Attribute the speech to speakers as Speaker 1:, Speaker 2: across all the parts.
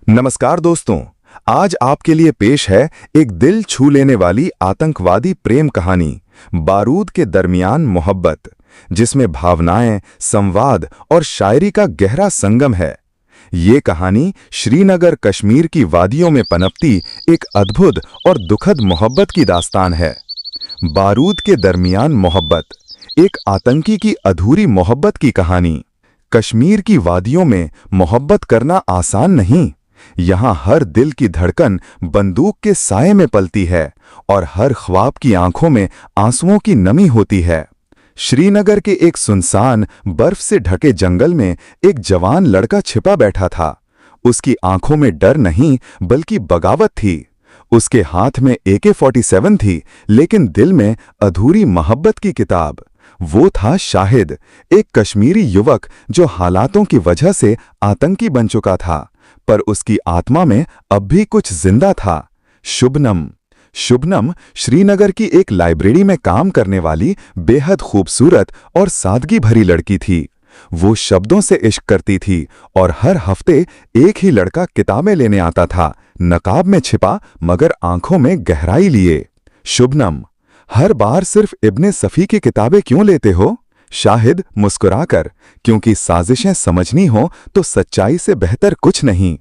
Speaker 1: नमस्कार दोस्तों, आज आपके लिए पेश है एक दिल छू लेने वाली आतंकवादी प्रेम कहानी बारूद के दरमियान मोहब्बत, जिसमें भावनाएं, संवाद और शायरी का गहरा संगम है। ये कहानी श्रीनगर कश्मीर की वादियों में पनपती एक अद्भुत और दुखद मोहब्बत की दास्तान है। बारूद के दरमियान मोहब्बत, एक आतंकी की अधूरी मोहब्बत की कहानी। कश्मीर की वादियों में मोहब्बत करना आसान नहीं। यहाँ हर दिल की धड़कन बंदूक के साये में पलती है और हर ख्वाब की आंखों में आंसुओं की नमी होती है। श्रीनगर के एक सुनसान बर्फ से ढके जंगल में एक जवान लड़का छिपा बैठा था। उसकी आंखों में डर नहीं बल्कि बगावत थी। उसके हाथ में AK-47 थी, लेकिन दिल में अधूरी मोहब्बत की किताब। वो था शाहिद, एक कश्मीरी युवक जो हालातों की वजह से आतंकी बन चुका था, पर उसकी आत्मा में अब भी कुछ जिंदा था। शुभनम श्रीनगर की एक लाइब्रेरी में काम करने वाली बेहद खूबसूरत और सादगी भरी लड़की थी। वो शब्दों से इश्क करती थी और हर हफ्ते एक ही लड़का किताबें लेने आता था, नकाब में छिपा मगर आंखों में गहराई लिए। शुभनम, हर बार सिर्फ इब्ने सफ़ी की किताबें क्यों लेते हो? शाहिद मुस्कुराकर, क्योंकि साजिशें समझनी हो तो सच्चाई से बेहतर कुछ नहीं।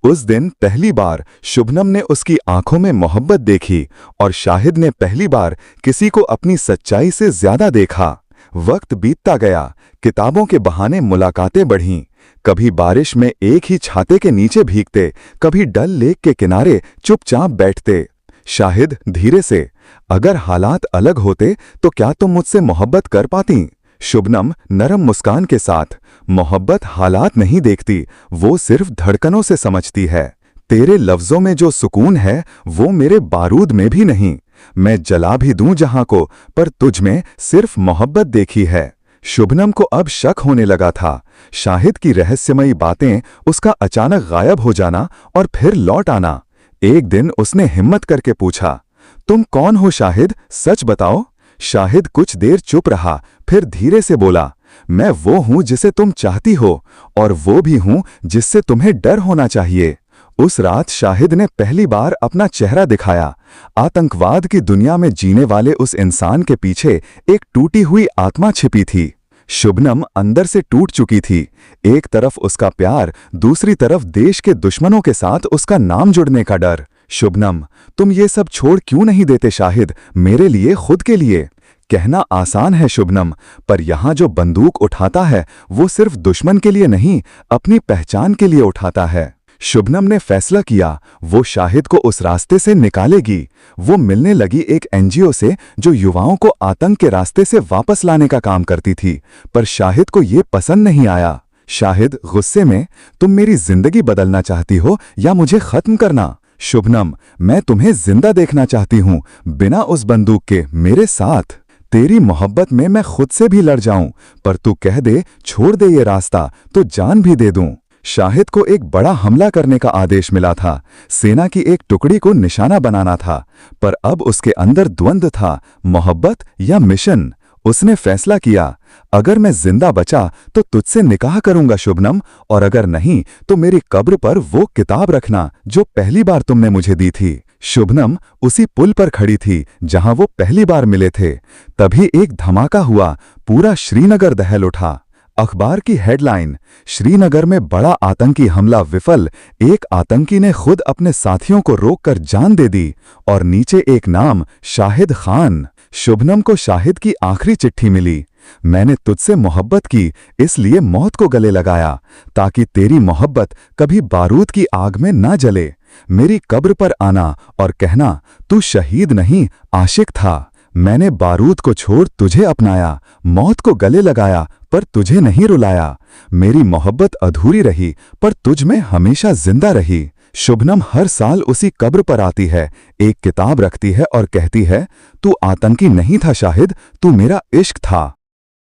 Speaker 1: उस दिन पहली बार शुभनम ने उसकी आंखों में मोहब्बत देखी और शाहिद ने पहली बार किसी को अपनी सच्चाई से ज्यादा देखा। वक्त बीतता गया, किताबों के बहाने मुलाकातें बढ़ीं। कभी बारिश में एक ही छाते के नीचे भीगते, कभी डल लेक के किनारे चुपचाप बैठते। शाहिद धीरे से, अगर हालात अलग होते तो क्या तुम मुझसे मोहब्बत कर पाती? शुभनम नरम मुस्कान के साथ, मोहब्बत हालात नहीं देखती, वो सिर्फ धड़कनों से समझती है। तेरे लफ्जों में जो सुकून है वो मेरे बारूद में भी नहीं। मैं जला भी दूं जहां को, पर तुझ में सिर्फ मोहब्बत देखी है। शुभनम को अब शक होने लगा था। शाहिद की रहस्यमयी बातें, उसका अचानक गायब हो जाना और फिर लौट आना। एक दिन उसने हिम्मत करके पूछा, तुम कौन हो शाहिद, सच बताओ। शाहिद कुछ देर चुप रहा, फिर धीरे से बोला, मैं वो हूं जिसे तुम चाहती हो, और वो भी हूं जिससे तुम्हें डर होना चाहिए। उस रात शाहिद ने पहली बार अपना चेहरा दिखाया। आतंकवाद की दुनिया में जीने वाले उस इंसान के पीछे एक टूटी हुई आत्मा छिपी थी। शुभनम अंदर से टूट चुकी थी। एक तरफ उसका प्यार, दूसरी तरफ देश के दुश्मनों के साथ उसका नाम जुड़ने का डर। शुभनम, तुम ये सब छोड़ क्यों नहीं देते शाहिद, मेरे लिए, खुद के लिए? कहना आसान है शुभनम, पर यहाँ जो बंदूक उठाता है वो सिर्फ दुश्मन के लिए नहीं, अपनी पहचान के लिए उठाता है। शुभनम ने फैसला किया, वो शाहिद को उस रास्ते से निकालेगी। वो मिलने लगी एक NGO से जो युवाओं को आतंक के रास्ते से वापस लाने का काम करती थी, पर शाहिद को ये पसंद नहीं आया। शाहिद गुस्से में, तुम मेरी जिंदगी बदलना चाहती हो या मुझे खत्म करना? शुभनम, मैं तुम्हें जिंदा देखना चाहती हूं, बिना उस बंदूक के, मेरे साथ। तेरी मोहब्बत में मैं खुद से भी लड़ जाऊं, पर तू कह दे छोड़ दे ये रास्ता तो जान भी दे दूं। शाहिद को एक बड़ा हमला करने का आदेश मिला था। सेना की एक टुकड़ी को निशाना बनाना था, पर अब उसके अंदर द्वंद्व था, मोहब्बत या मिशन। उसने फैसला किया, अगर मैं जिंदा बचा तो तुझसे निकाह करूंगा शुभनम, और अगर नहीं तो मेरी कब्र पर वो किताब रखना जो पहली बार तुमने मुझे दी थी। शुभनम उसी पुल पर खड़ी थी जहां वो पहली बार मिले थे। तभी एक धमाका हुआ, पूरा श्रीनगर दहल उठा। अखबार की हेडलाइन, श्रीनगर में बड़ा आतंकी हमला विफल, एक आतंकी ने खुद अपने साथियों को रोककर जान दे दी, और नीचे एक नाम, शाहिद खान। शुभनम को शाहिद की आखिरी चिट्ठी मिली, मैंने तुझसे मोहब्बत की, इसलिए मौत को गले लगाया, ताकि तेरी मोहब्बत कभी बारूद की आग में ना जले। मेरी कब्र पर आना और कहना, तू शहीद नहीं, आशिक था। मैंने बारूद को छोड़ तुझे अपनाया, मौत को गले लगाया, पर तुझे नहीं रुलाया। मेरी मोहब्बत अधूरी रही, पर तुझ में हमेशा जिंदा रही। शुभनम हर साल उसी कब्र पर आती है, एक किताब रखती है और कहती है, तू आतंकी नहीं था शाहिद, तू मेरा इश्क था।